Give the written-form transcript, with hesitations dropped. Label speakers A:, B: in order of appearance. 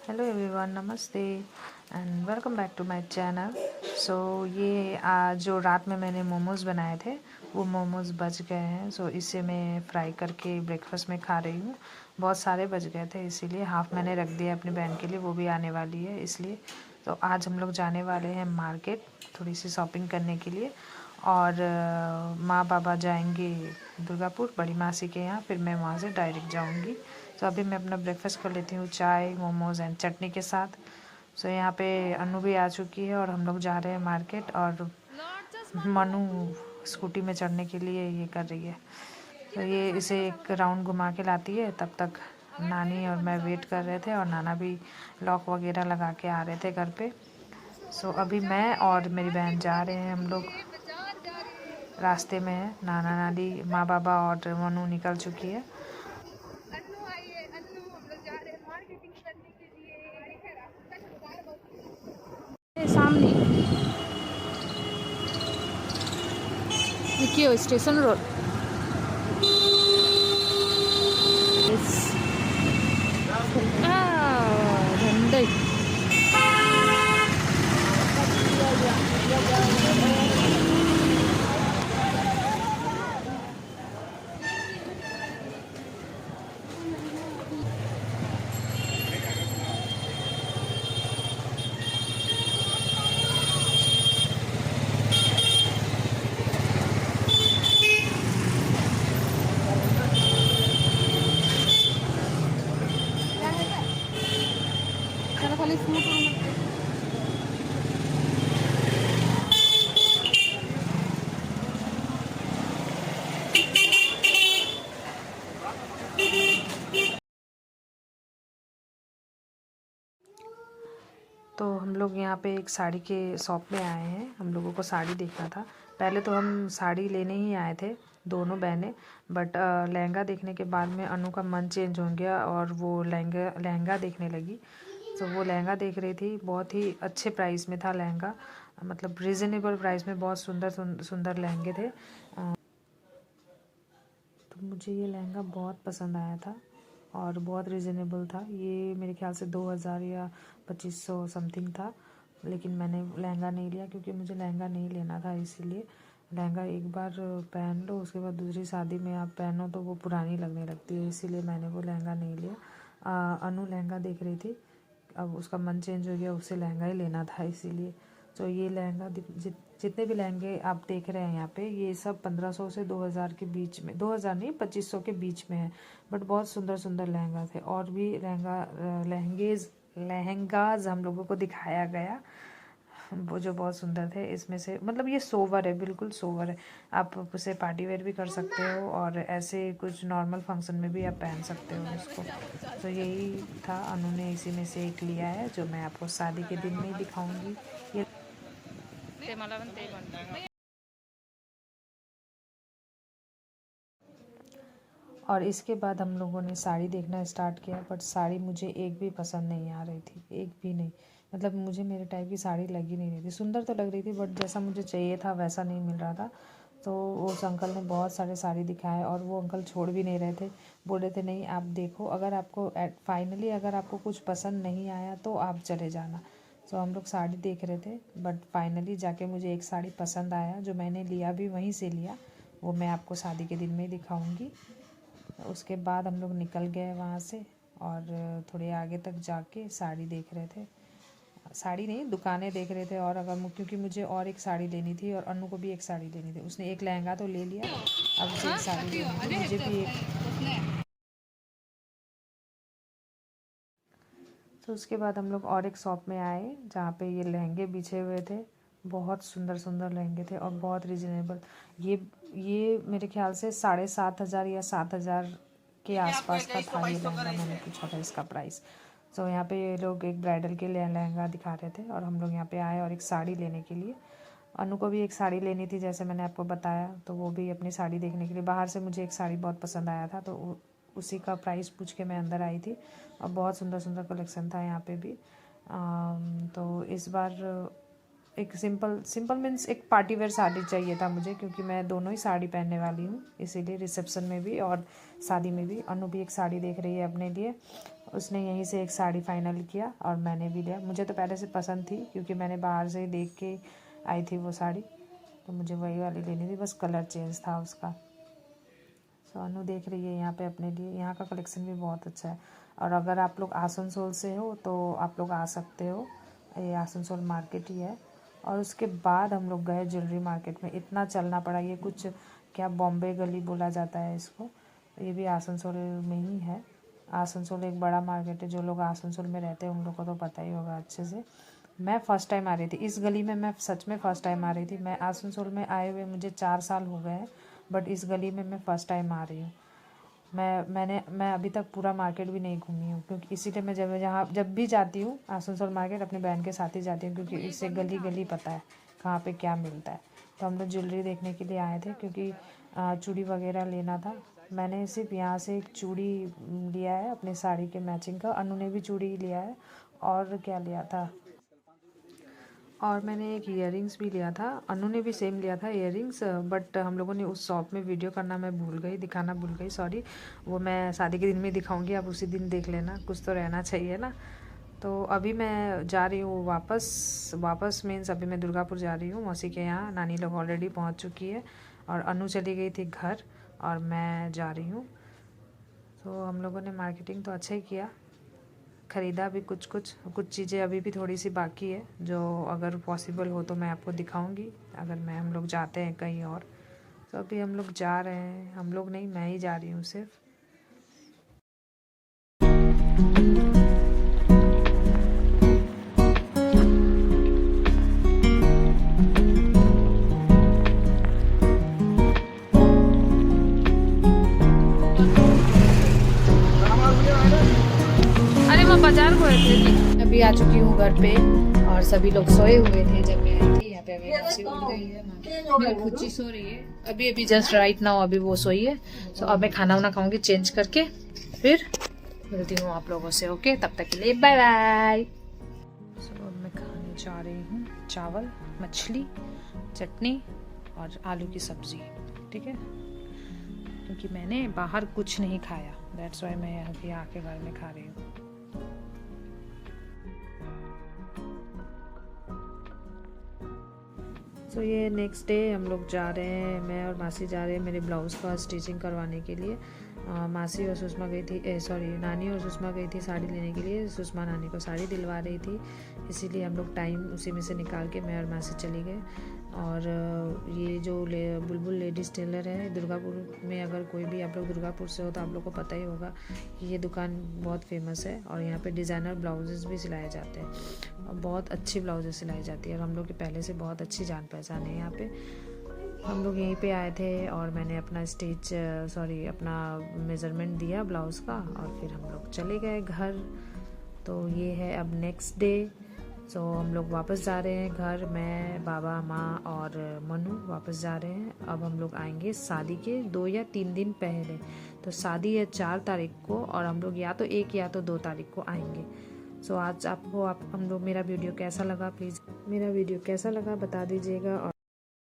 A: Hello everyone, नमस्ते and welcome back to my channel. So ये जो रात में मैंने मोमोज़ बनाए थे वो मोमोज़ बच गए हैं। सो इसे मैं फ्राई करके ब्रेकफास्ट में खा रही हूँ। बहुत सारे बच गए थे, इसीलिए हाफ़ मैंने रख दिया अपनी बहन के लिए, वो भी आने वाली है इसलिए। तो आज हम लोग जाने वाले हैं मार्केट थोड़ी सी शॉपिंग करने के लिए, और माँ बाबा जाएंगे दुर्गापुर बड़ी मासी के यहाँ, फिर मैं वहाँ से डायरेक्ट जाऊँगी। तो अभी मैं अपना ब्रेकफास्ट कर लेती हूँ, चाय मोमोज़ एंड चटनी के साथ। सो यहाँ पे अनु भी आ चुकी है और हम लोग जा रहे हैं मार्केट, और मनु स्कूटी में चढ़ने के लिए ये कर रही है। तो ये इसे एक राउंड घुमा के लाती है, तब तक नानी और मैं वेट कर रहे थे, और नाना भी लॉक वगैरह लगा के आ रहे थे घर पे। सो अभी मैं और मेरी बहन जा रहे हैं, हम लोग रास्ते में है। नाना नानी माँ बाबा और मनु निकल चुकी है।
B: सामने देखिए स्टेशन रोड। झंडे खाली
A: तो हम लोग यहाँ पे एक साड़ी के शॉप में आए हैं। हम लोगों को साड़ी देखना था। पहले तो हम साड़ी लेने ही आए थे दोनों बहनें, बट लहंगा देखने के बाद में अनु का मन चेंज हो गया और वो लहंगा देखने लगी। तो वो लहंगा देख रही थी, बहुत ही अच्छे प्राइस में था लहंगा, मतलब रिजनेबल प्राइस में बहुत सुंदर सुंदर लहंगे थे। तो मुझे ये लहंगा बहुत पसंद आया था और बहुत रिजनेबल था। ये मेरे ख्याल से 2000 या 2500 समथिंग था, लेकिन मैंने लहंगा नहीं लिया क्योंकि मुझे लहंगा नहीं लेना था। इसीलिए लहंगा एक बार पहन लो, उसके बाद दूसरी शादी में आप पहनो तो वो पुरानी लगने लगती है, इसीलिए मैंने वो लहंगा नहीं लिया। अनु लहंगा देख रही थी, अब उसका मन चेंज हो गया, उसे लहंगा ही लेना था इसीलिए। तो ये लहंगा जितने भी लहंगे आप देख रहे हैं यहाँ पे, ये सब 1500 से 2000 के बीच में, 2000 नहीं 2500 के बीच में है। बट बहुत सुंदर सुंदर लहंगा थे, और भी लहंगाज हम लोगों को दिखाया गया, वो जो बहुत सुंदर थे। इसमें से मतलब ये सोवर है, बिल्कुल सोवर है। आप उसे पार्टी वेयर भी कर सकते हो और ऐसे कुछ नॉर्मल फंक्शन में भी आप पहन सकते हो उसको। तो यही था, अनु ने इसी में से एक लिया है जो मैं आपको शादी के दिन में ही दिखाऊंगी। ये और इसके बाद हम लोगों ने साड़ी देखना स्टार्ट किया, बट साड़ी मुझे एक भी पसंद नहीं आ रही थी, एक भी नहीं। मतलब मुझे मेरे टाइप की साड़ी लगी नहीं रही थी। सुंदर तो लग रही थी, बट जैसा मुझे चाहिए था वैसा नहीं मिल रहा था। तो उस अंकल ने बहुत सारे साड़ी दिखाए, और वो अंकल छोड़ भी नहीं रहे थे। बोल रहे थे नहीं आप देखो, अगर आपको फाइनली अगर आपको कुछ पसंद नहीं आया तो आप चले जाना। तो हम लोग साड़ी देख रहे थे, बट फाइनली जाके मुझे एक साड़ी पसंद आया, जो मैंने लिया भी वहीं से लिया। वो मैं आपको शादी के दिन में ही दिखाऊंगी। उसके बाद हम लोग निकल गए वहाँ से, और थोड़े आगे तक जाके साड़ी देख रहे थे, साड़ी नहीं दुकानें देख रहे थे। और क्योंकि मुझे और एक साड़ी लेनी थी और अनु को भी एक साड़ी लेनी थी। उसने एक लहंगा तो ले लिया, अब उसे एक साड़ी लेनी थी, मुझे भी एक। तो उसके बाद हम लोग और एक शॉप में आए जहाँ पे ये लहंगे बिछे हुए थे। बहुत सुंदर सुंदर लहंगे थे और बहुत रिजनेबल। ये मेरे ख्याल से 7500 या 7000 के आसपास का था ये लहंगा। मैंने पूछा था इसका प्राइस। तो यहाँ पे ये लोग एक ब्राइडल के लिए लहंगा दिखा रहे थे, और हम लोग यहाँ पे आए और एक साड़ी लेने के लिए। अनु को भी एक साड़ी लेनी थी जैसे मैंने आपको बताया, तो वो भी अपनी साड़ी देखने के लिए बाहर से, मुझे एक साड़ी बहुत पसंद आया था तो उसी का प्राइस पूछ के मैं अंदर आई थी। और बहुत सुंदर सुंदर कलेक्शन था यहाँ पे भी। तो इस बार एक सिंपल सिंपल मीन्स एक पार्टी वेयर साड़ी चाहिए था मुझे, क्योंकि मैं दोनों ही साड़ी पहनने वाली हूँ, इसीलिए रिसेप्शन में भी और शादी में भी। अनु भी एक साड़ी देख रही है अपने लिए। उसने यहीं से एक साड़ी फाइनल किया और मैंने भी लिया। मुझे तो पहले से पसंद थी क्योंकि मैंने बाहर से ही देख के आई थी वो साड़ी, तो मुझे वही वाली लेनी थी, बस कलर चेंज था उसका। सो अनु देख रही है यहाँ पे अपने लिए। यहाँ का कलेक्शन भी बहुत अच्छा है। और अगर आप लोग आसनसोल से हो तो आप लोग आ सकते हो, ये आसनसोल मार्केट ही है। और उसके बाद हम लोग गए ज्वेलरी मार्केट में। इतना चलना पड़ा, ये कुछ क्या बॉम्बे गली बोला जाता है इसको, ये भी आसनसोल में ही है। आसनसोल एक बड़ा मार्केट है, जो लोग आसनसोल में रहते हैं उन लोग को तो पता ही होगा अच्छे से। मैं फ़र्स्ट टाइम आ रही थी इस गली में, मैं सच में फ़र्स्ट टाइम आ रही थी। मैं आसनसोल में आए हुए मुझे 4 साल हो गए हैं, बट इस गली में मैं फ़र्स्ट टाइम आ रही हूँ। मैं अभी तक पूरा मार्केट भी नहीं घूमी हूँ, क्योंकि इसीलिए मैं जब भी जाती हूँ आसनसोल मार्केट अपनी बहन के साथ ही जाती हूँ, क्योंकि इससे गली गली पता है कहाँ पे क्या मिलता है। तो हम लोग ज्वेलरी देखने के लिए आए थे, क्योंकि चूड़ी वगैरह लेना था। मैंने सिर्फ यहाँ से एक चूड़ी लिया है अपने साड़ी के मैचिंग का, अनु ने भी चूड़ी लिया है, और क्या लिया था, और मैंने एक इयररिंग्स भी लिया था। अनु ने भी सेम लिया था इयररिंग्स, बट हम लोगों ने उस शॉप में वीडियो करना मैं भूल गई, दिखाना भूल गई, सॉरी। वो मैं शादी के दिन में दिखाऊंगी, आप उसी दिन देख लेना, कुछ तो रहना चाहिए ना। तो अभी मैं जा रही हूँ वापस मीन्स अभी मैं दुर्गापुर जा रही हूँ मौसी के यहाँ। नानी लोग ऑलरेडी पहुँच चुकी है और अनु चली गई थी घर, और मैं जा रही हूँ। तो हम लोगों ने मार्केटिंग तो अच्छा ही किया, ख़रीदा भी कुछ चीज़ें अभी भी थोड़ी सी बाकी है, जो अगर पॉसिबल हो तो मैं आपको दिखाऊंगी अगर हम लोग जाते हैं कहीं और। तो अभी हम लोग जा रहे हैं, हम लोग नहीं, मैं ही जा रही हूँ सिर्फ।
B: अरे मैं बाजार गए थे। अभी आ चुकी हूँ घर पे और सभी लोग सोए हुए थे जब मैं आई थी। यहाँ पे अभी मौसी उठ गई है, मेरी खुची सो रही है अभी जस्ट राइट नाउ, अभी वो सोई है। सो अब मैं खाना वाना खाऊंगी चेंज करके, फिर मिलती हूँ आप लोगों से। ओके, तब तक के लिए बाय बाय।
A: सो अब मैं खाने जा रही हूँ चावल, मछली, चटनी और आलू की सब्ज़ी, ठीक है, क्योंकि मैंने बाहर कुछ नहीं खाया, दैट्स वाई मैं अभी आके घर में खा रही हूँ। तो ये नेक्स्ट डे हम लोग जा रहे हैं, मैं और मासी जा रहे हैं मेरे ब्लाउज़ का स्टिचिंग करवाने के लिए। मासी और सुषमा गई थी, सॉरी नानी और सुषमा गई थी साड़ी लेने के लिए। सुषमा नानी को साड़ी दिलवा रही थी, इसीलिए हम लोग टाइम उसी में से निकाल के मैं और मासी चली गए। और ये जो बुलबुल लेडीज़ टेलर है दुर्गापुर में, अगर कोई भी आप लोग दुर्गापुर से हो तो आप लोग को पता ही होगा कि ये दुकान बहुत फेमस है, और यहाँ पे डिज़ाइनर ब्लाउजेज़ भी सिलाए जाते हैं और बहुत अच्छी ब्लाउजेज़ सिलाई जाती है, और हम लोग की पहले से बहुत अच्छी जान पहचान है यहाँ पे। हम लोग यहीं पे आए थे और मैंने अपना अपना मेज़रमेंट दिया ब्लाउज़ का, और फिर हम लोग चले गए घर। तो ये है अब नेक्स्ट डे। सो हम लोग वापस जा रहे हैं घर, मैं, बाबा, माँ और मनु वापस जा रहे हैं। अब हम लोग आएंगे शादी के 2 या 3 दिन पहले। तो शादी है 4 तारीख को, और हम लोग या तो 1 या तो 2 तारीख को आएंगे। सो आज हम लोग मेरा वीडियो कैसा लगा, प्लीज़ मेरा वीडियो कैसा लगा बता दीजिएगा। और